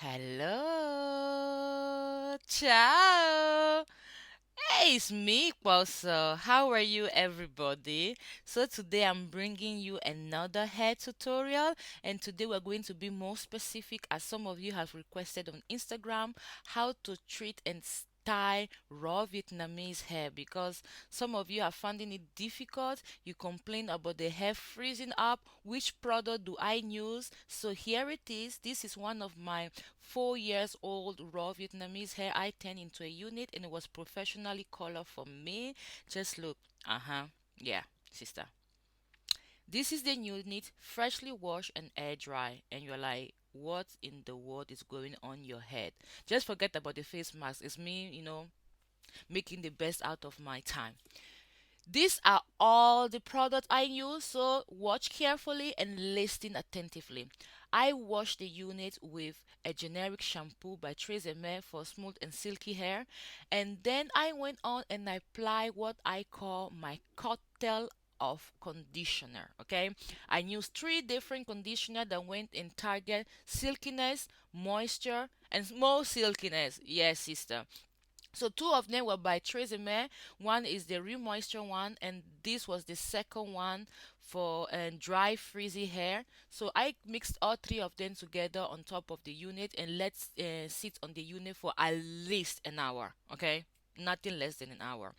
Hello, ciao. Hey, it's me, Kwasa. How are you, everybody? So today I'm bringing you another hair tutorial, and today we're going to be more specific, as some of you have requested on Instagram, how to treat and style raw Vietnamese hair, because some of you are finding it difficult. You complain about the hair freezing up. Which product do I use? So here it is. This is one of my 4 years old raw Vietnamese hair I turned into a unit, and it was professionally colored for me. Just look. Uh-huh. Yeah, sister. This is the unit, freshly washed and air dry. And you're like, what in the world is going on your head? Just forget about the face mask. It's me, making the best out of my time. These are all the products I use, so watch carefully and listen attentively. I wash the unit with a generic shampoo by TRESEMER for smooth and silky hair, and then I went on and I apply what I call my cocktail of conditioner. Okay, I used three different conditioner that went in target silkiness, moisture, and more silkiness. Yes, sister. So two of them were by TRESEMER. One is the Real Moisture one, and this was the second one for dry, frizzy hair. So I mixed all three of them together on top of the unit and let's sit on the unit for at least an hour. Okay, nothing less than an hour.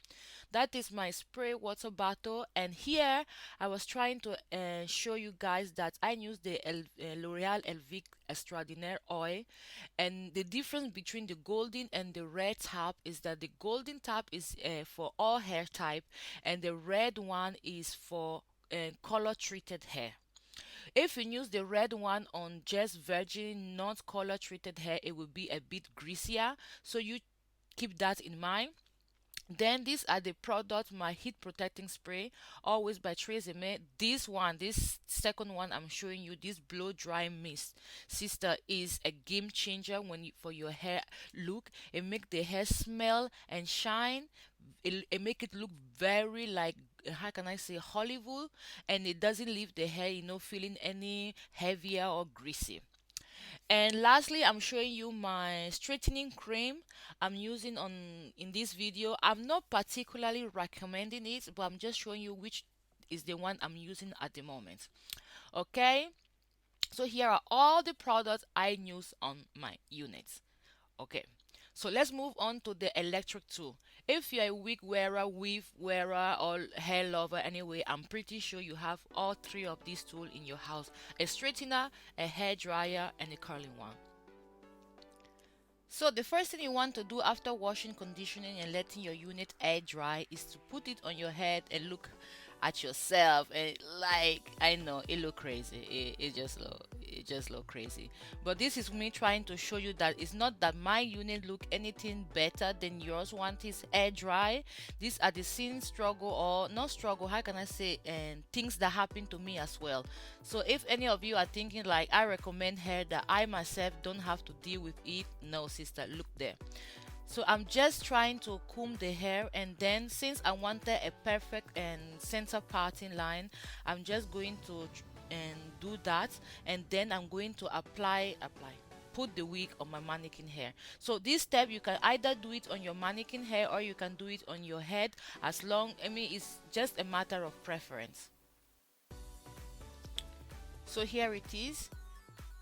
That is my spray water bottle, and here I was trying to show you guys that I use the L'Oreal Elvive Extraordinaire oil, and the difference between the golden and the red tab is that the golden tab is for all hair type, and the red one is for color treated hair. If you use the red one on just virgin not color treated hair, it will be a bit greasier, so you keep that in mind. Then these are the product, my heat protecting spray, always by TRESemmé. This one, this second one I'm showing you, this blow dry mist, sister, is a game changer when you, for your hair look. It make the hair smell and shine. It make it look very like, how can I say, Hollywood, and it doesn't leave the hair, feeling any heavier or greasy. And lastly, I'm showing you my straightening cream I'm using on in this video. I'm not particularly recommending it, but I'm just showing you which is the one I'm using at the moment. Okay, so here are all the products I use on my units. Okay, so let's move on to the electric tool. If you're a wig wearer, weave wearer, or hair lover anyway, I'm pretty sure you have all three of these tools in your house: a straightener, a hair dryer, and a curling one. So the first thing you want to do after washing, conditioning, and letting your unit air dry is to put it on your head and look at yourself, and like, I know it look crazy. It just look crazy. But this is me trying to show you that it's not that my unit look anything better than yours. One is air dry. These are the same struggle, or not struggle, how can I say, and things that happen to me as well. So if any of you are thinking like I recommend hair that I myself don't have to deal with it, no, sister, look there. So I'm just trying to comb the hair, and then since I wanted a perfect and center parting line, I'm just going to and do that, and then I'm going to apply put the wig on my mannequin hair. So this step you can either do it on your mannequin hair or you can do it on your head, as long, I mean, it's just a matter of preference. So here it is,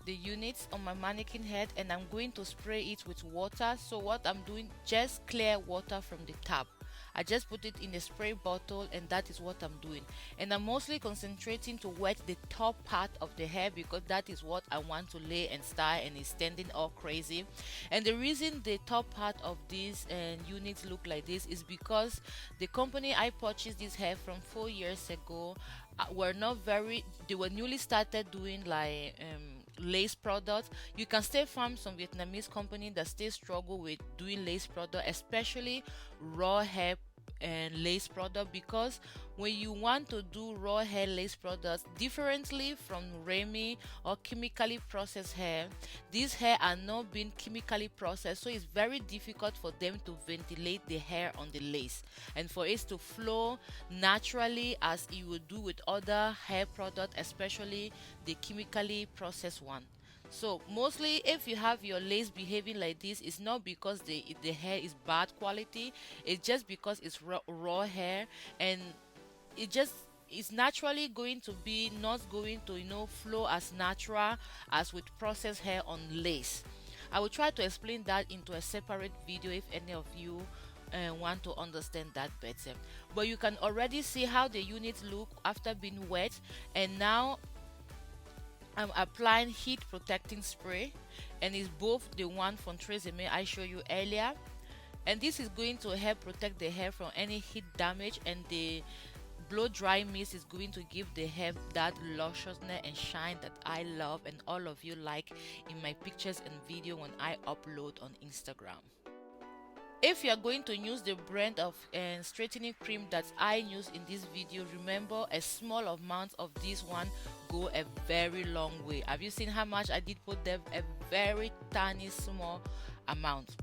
the units on my mannequin head, and I'm going to spray it with water. So what I'm doing, just clear water from the tap. I just put it in a spray bottle, and that is what I'm doing. And I'm mostly concentrating to wet the top part of the hair because that is what I want to lay and style, and it's standing all crazy. And the reason the top part of these units look like this is because the company I purchased this hair from 4 years ago were not very, they were newly started doing like lace products. You can still find some Vietnamese company that still struggle with doing lace product, especially raw hair and lace product, because when you want to do raw hair lace products differently from Remy or chemically processed hair, these hair are not being chemically processed, so it's very difficult for them to ventilate the hair on the lace and for it to flow naturally as you would do with other hair product, especially the chemically processed one. So mostly if you have your lace behaving like this, it's not because the hair is bad quality. It's just because it's raw hair, and it just is naturally going to be not going to flow as natural as with processed hair on lace. I will try to explain that into a separate video if any of you want to understand that better. But you can already see how the units look after being wet. And now I'm applying heat protecting spray, and it's both the one from TRESEMER I showed you earlier, and this is going to help protect the hair from any heat damage, and the blow dry mist is going to give the hair that lusciousness and shine that I love and all of you like in my pictures and video when I upload on Instagram. If you are going to use the brand of straightening cream that I use in this video, remember a small amount of this one go a very long way. Have you seen how much I did put there? A very tiny small amount.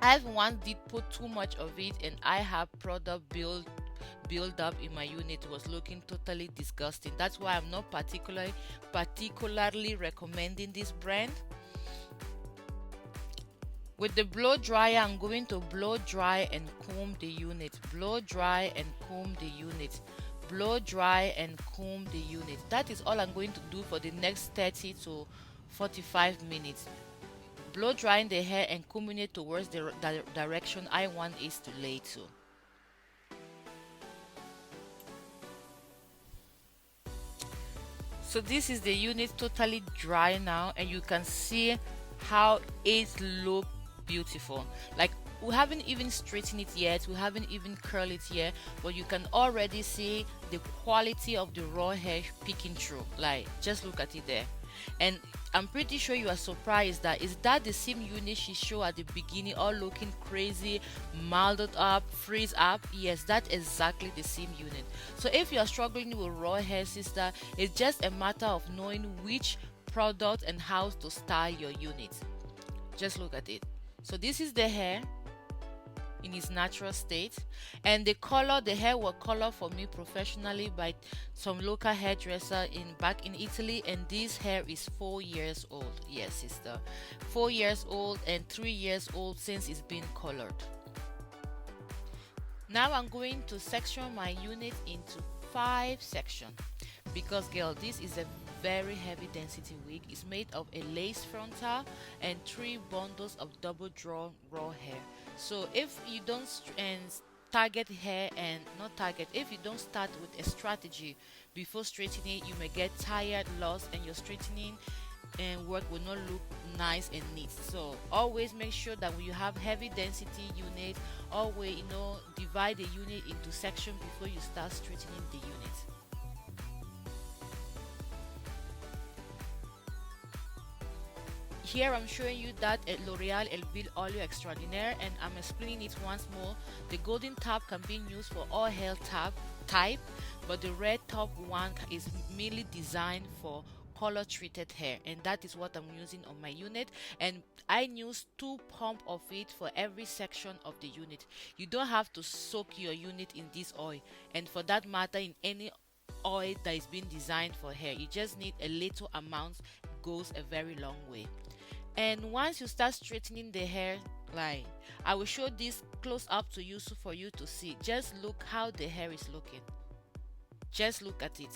I've once did put too much of it, and I have product build up in my unit. It was looking totally disgusting. That's why I'm not particularly recommending this brand. With the blow dryer, I'm going to blow dry and comb the unit. Blow dry and comb the unit. Blow dry and comb the unit. That is all I'm going to do for the next 30 to 45 minutes. Blow drying the hair and combing it towards the direction I want it to lay to. So this is the unit totally dry now, and you can see how it looks beautiful. Like, we haven't even straightened it yet, we haven't even curled it yet, but you can already see the quality of the raw hair peeking through. Like, just look at it there. And I'm pretty sure you are surprised that is that the same unit she showed at the beginning, all looking crazy, molded up, freeze up. Yes, that's exactly the same unit. So if you are struggling with raw hair, sister, it's just a matter of knowing which product and how to style your unit. Just look at it. So this is the hair in its natural state, and the color, the hair was colored for me professionally by some local hairdresser back in Italy, and this hair is 4 years old. Yes, sister, 4 years old and 3 years old since it's been colored. Now I'm going to section my unit into 5 sections, because girl, this is a very heavy density wig. It's made of a lace frontal and 3 bundles of double drawn raw hair. So if you don't target hair and not target, if you don't start with a strategy before straightening, you may get tired, lost, and your straightening and work will not look nice and neat. So always make sure that when you have heavy density unit, always divide the unit into sections before you start straightening the unit. Here I'm showing you that L'Oreal Elvive Oil Extraordinaire, and I'm explaining it once more. The golden top can be used for all hair type, but the red top one is mainly designed for color treated hair, and that is what I'm using on my unit. And I use 2 pumps of it for every section of the unit. You don't have to soak your unit in this oil, and for that matter in any oil that is being designed for hair, you just need a little amount, goes a very long way. And once you start straightening the hair, like I will show this close up to you so for you to see. Just look how the hair is looking. Just look at it.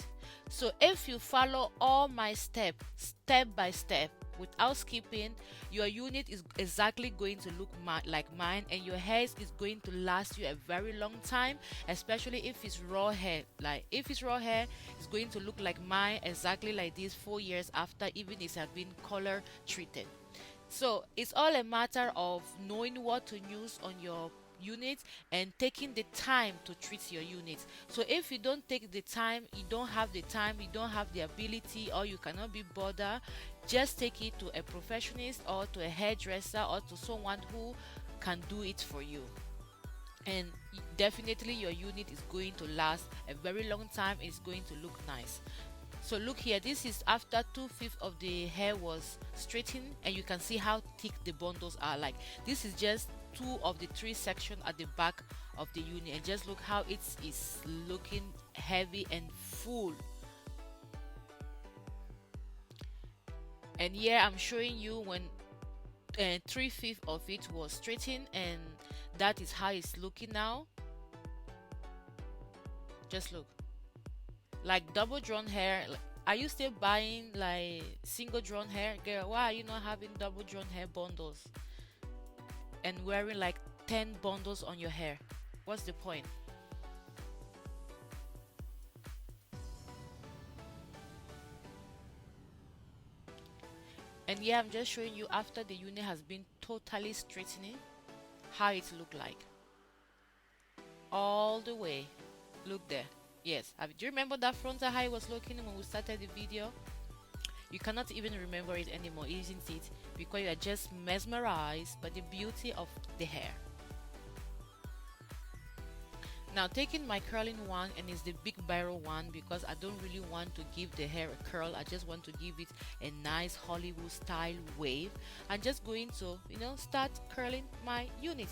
So if you follow all my steps, step by step, without skipping, your unit is exactly going to look like mine, and your hair is going to last you a very long time, especially if it's raw hair. Like if it's raw hair, it's going to look like mine, exactly like this 4 years after, even if it has been color treated. So it's all a matter of knowing what to use on your unit and taking the time to treat your unit. So if you don't take the time, you don't have the time, you don't have the ability, or you cannot be bothered, just take it to a professionist or to a hairdresser or to someone who can do it for you, and definitely your unit is going to last a very long time. It's going to look nice. So look here, this is after 2/5 of the hair was straightened, and you can see how thick the bundles are. Like this is just 2 of the 3 sections at the back of the unit, and just look how it is looking heavy and full. And here I'm showing you when 3/5 of it was straightened, and that is how it's looking now. Just look, like double drawn hair. Are you still buying like single drawn hair, girl? Why are you not having double drawn hair bundles and wearing like 10 bundles on your hair? What's the point? And yeah, I'm just showing you after the unit has been totally straightening how it look like all the way. Look there. Yes. Do you remember that frontal how it was looking when we started the video? You cannot even remember it anymore, isn't it? Because you are just mesmerized by the beauty of the hair. Now taking my curling one, and it's the big barrel one because I don't really want to give the hair a curl. I just want to give it a nice Hollywood style wave. I'm just going to, start curling my unit.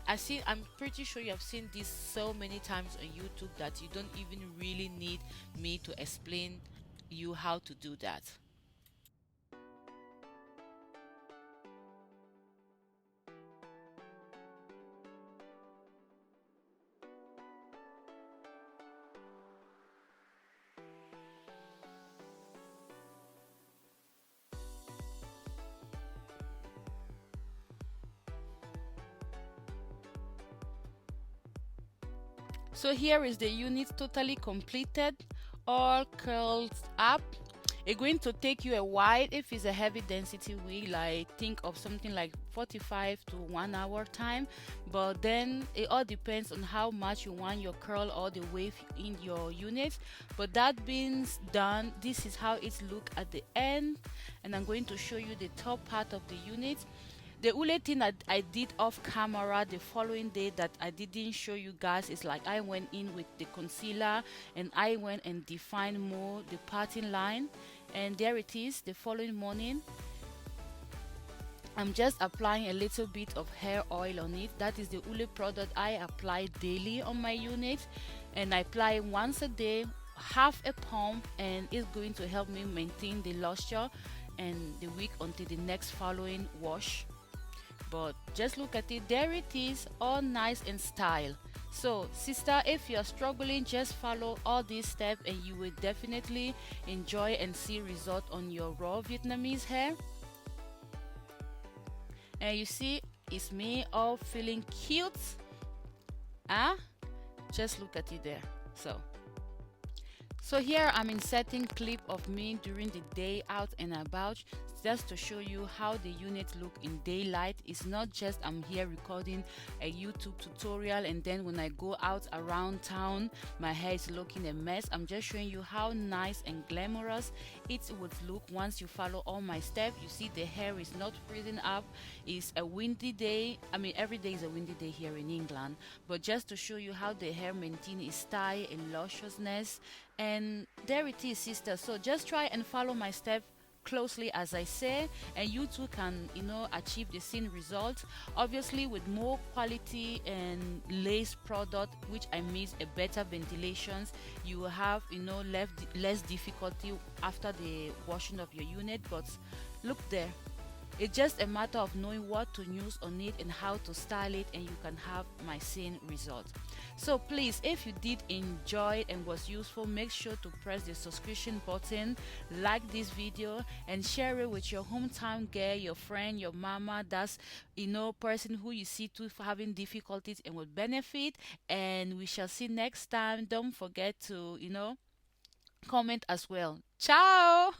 I'm pretty sure you have seen this so many times on YouTube that you don't even really need me to explain you how to do that. So here is the unit totally completed, all curled up. It's going to take you a while if it's a heavy density wig, like think of something like 45 to 1 hour time, but then it all depends on how much you want your curl or the wave in your unit. But that being done, this is how it look at the end, and I'm going to show you the top part of the unit. The only thing that I did off camera the following day that I didn't show you guys is like I went in with the concealer and I went and defined more the parting line, and there it is the following morning. I'm just applying a little bit of hair oil on it. That is the only product I apply daily on my unit, and I apply once a day, half a pump, and it's going to help me maintain the luster and the wig until the next following wash. But just look at it, there it is, all nice and style. So sister, if you're struggling, just follow all these steps and you will definitely enjoy and see result on your raw Vietnamese hair. And you see it's me all feeling cute. Just look at it there. So here I'm inserting clip of me during the day out and about, just to show you how the unit look in daylight. It's not just I'm here recording a YouTube tutorial and then when I go out around town my hair is looking a mess. I'm just showing you how nice and glamorous it would look once you follow all my steps. You see the hair is not freezing up. It's a windy day. I mean, every day is a windy day here in England, but just to show you how the hair maintain its style and lusciousness. And there it is, sister. So just try and follow my step closely as I say, and you too can achieve the same result, obviously with more quality and lace product, which I mean a better ventilations. You will have less difficulty after the washing of your unit. But look there, it's just a matter of knowing what to use on it and how to style it, and you can have my same result. So please, if you did enjoy it and was useful, make sure to press the subscription button, like this video, and share it with your hometown girl, your friend, your mama, that's person who you see too for having difficulties and would benefit. And we shall see next time. Don't forget to comment as well. Ciao.